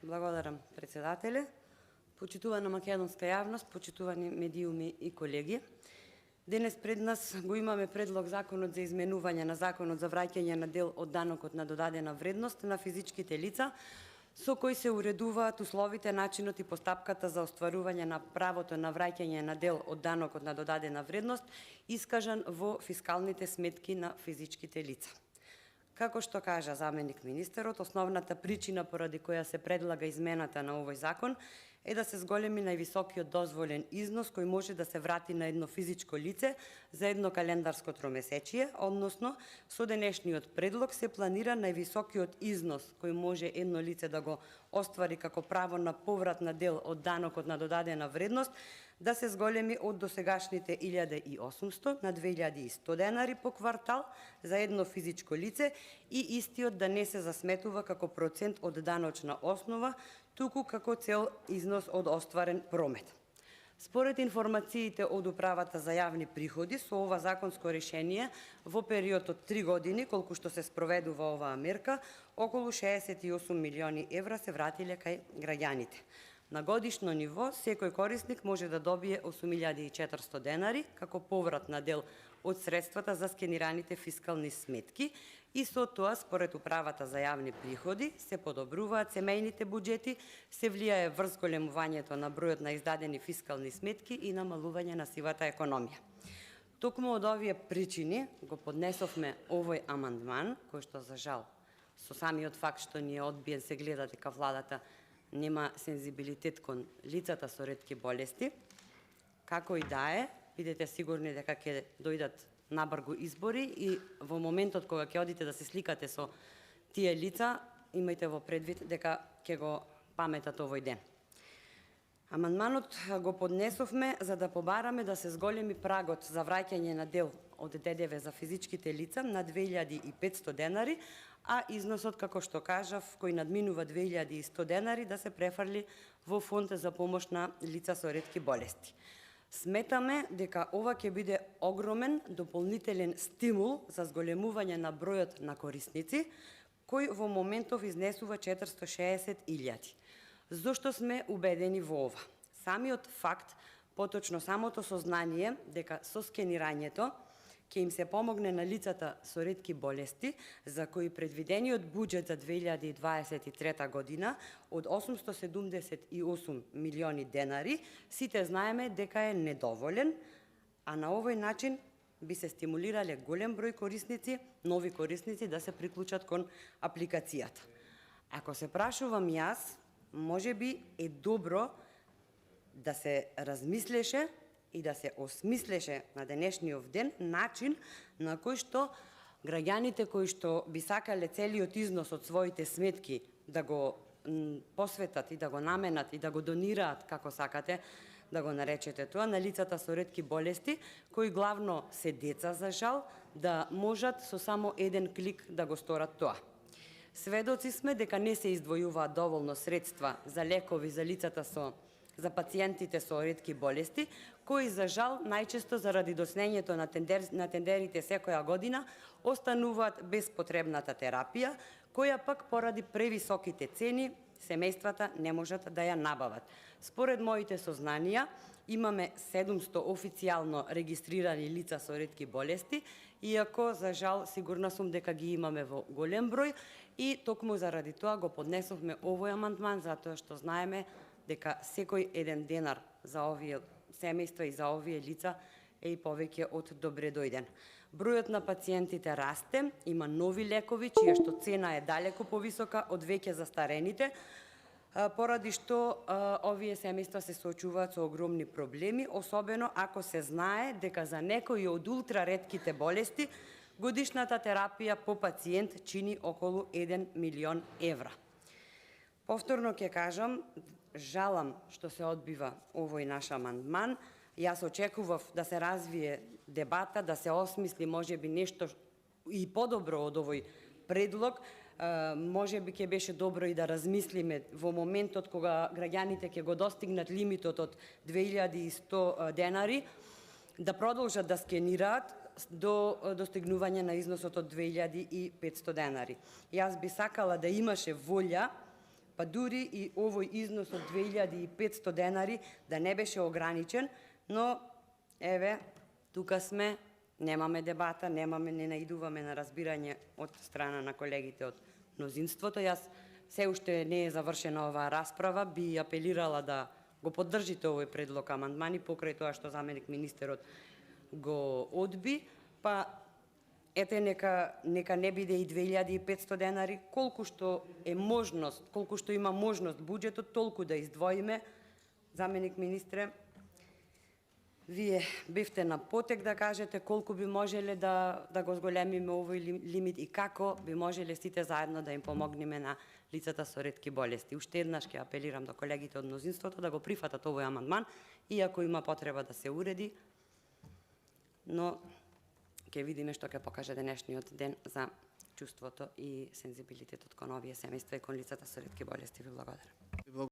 Благодарам, председателе. Почитувана македонска јавност, почитувани медиуми и колеги. Денес пред нас го имаме предлог Законот за изменување на Законот за враќање на дел од данокот на додадена вредност на физичките лица, со кој се уредуваат условите, начинот и постапката за остварување на правото на враќање на дел од данокот на додадена вредност, искажан во фискалните сметки на физичките лица. Како што кажа заменик министерот, основната причина поради која се предлага измената на овој закон е да се зголеми највисокиот дозволен износ кој може да се врати на едно физичко лице за едно календарско тромесечие, односно со денешниот предлог се планира највисокиот износ кој може едно лице да го оствари како право на поврат на дел од данокот на додадена вредност да се зголеми од досегашните 1800 на 2100 денари по квартал за едно физичко лице и истиот да не се засметува како процент од даночна основа, туку како цел износ од остварен промет. Според информациите од Управата за јавни приходи, со ова законско решение во период од 3 години, колку што се спроведува оваа мерка, околу 68 милиони евра се вратиле кај граѓаните. На годишно ниво, секој корисник може да добие 8400 денари како поврат на дел од средствата за скенираните фискални сметки и со тоа, според Управата за јавни приходи, се подобруваат семејните буџети, се влијае врз големувањето на бројот на издадени фискални сметки и намалување на сивата економија. Токму од овие причини го поднесовме овој амандман, кој што за жал со самиот факт што ни е одбиен се гледа дека владата нема сензибилитет кон лицата со ретки болести. Како и да е, бидете сигурни дека ќе дојдат набрзо избори и во моментот кога ќе одите да се сликате со тие лица, имајте во предвид дека ќе го паметат овој ден. Амандманот го поднесовме за да побараме да се зголеми прагот за враќање на дел од ДДВ за физичките лица на 2500 денари, а износот, како што кажав, кој надминува 2100 денари, да се префрли во фонд за помош на лица со ретки болести. Сметаме дека ова ќе биде огромен дополнителен стимул за зголемување на бројот на корисници, кој во моментов изнесува 460.000. Зошто сме убедени во ова? Самиот факт, поточно самото сознание дека со скенирањето ќе им се помогне на лицата со ретки болести, за кои предвидениот буџет за 2023 година од 878 милиони денари, сите знаеме дека е недоволен, а на овој начин би се стимулирале голем број корисници, нови корисници да се приклучат кон апликацијата. Ако се прашувам јас, може би е добро да се размислеше и да се осмислеше на денешниот ден начин на кој што граѓаните кои што би сакале целиот износ од своите сметки да го посветат и да го наменат и да го донираат, како сакате да го наречете тоа, на лицата со ретки болести, кои главно се деца за жал, да можат со само еден клик да го сторат тоа. Сведоци сме дека не се издвојуваат доволно средства за лекови за лицата за пациентите со ретки болести, кои за жал најчесто заради доснењето на тендерите секоја година остануваат без потребната терапија, која пак поради превисоките цени семејствата не можат да ја набават. Според моите сознанија, имаме 700 официјално регистрирани лица со ретки болести, иако за жал сигурна сум дека ги имаме во голем број и токму заради тоа го поднесовме овој амандман, затоа што знаеме дека секој еден денар за овие семејства и за овие лица е и повеќе од добре дојден. Бројот на пациентите расте, има нови лекови, чија што цена е далеку повисока од веќе застарените, поради што овие семејства се соочуваат со огромни проблеми, особено ако се знае дека за некои од ултраретките болести годишната терапија по пациент чини околу 1 милион евра. Повторно ќе кажам, жалам што се одбива овој наш амандман. Јас очекував да се развие дебата, да се осмисли можеби нешто и подобро од овој предлог. Можеби ќе беше добро и да размислиме во моментот кога граѓаните ќе го достигнат лимитот од 2100 денари, да продолжат да скенираат до достигнување на износот од 2500 денари. Јас би сакала да имаше волја па дури и овој износ од 2500 денари да не беше ограничен, но еве, тука сме, немаме дебата, не наидуваме на разбирање од страна на колегите од мнозинството. Јас се уште не е завршена оваа расправа, би апелирала да го поддржите овој предлог амандмани покрај тоа што заменик министерот го одби, па ете нека не биде и 2500 денари, колку што е можност, колку што има можност буџетот, толку да издвоиме. Заменик министре, вие бевте на потек да кажете колку би можеле да го зголемиме овој лимит и како би можеле сите заедно да им помогнеме на лицата со ретки болести. Уште еднаш ќе апелирам до колегите од мнозинството да го прифатат овој амандман, иако има потреба да се уреди, но ќе видиме што ќе покаже денешниот ден за чувството и сензибилитетот кон овие семејства и кон лицата со ретки болести. Ви благодарам.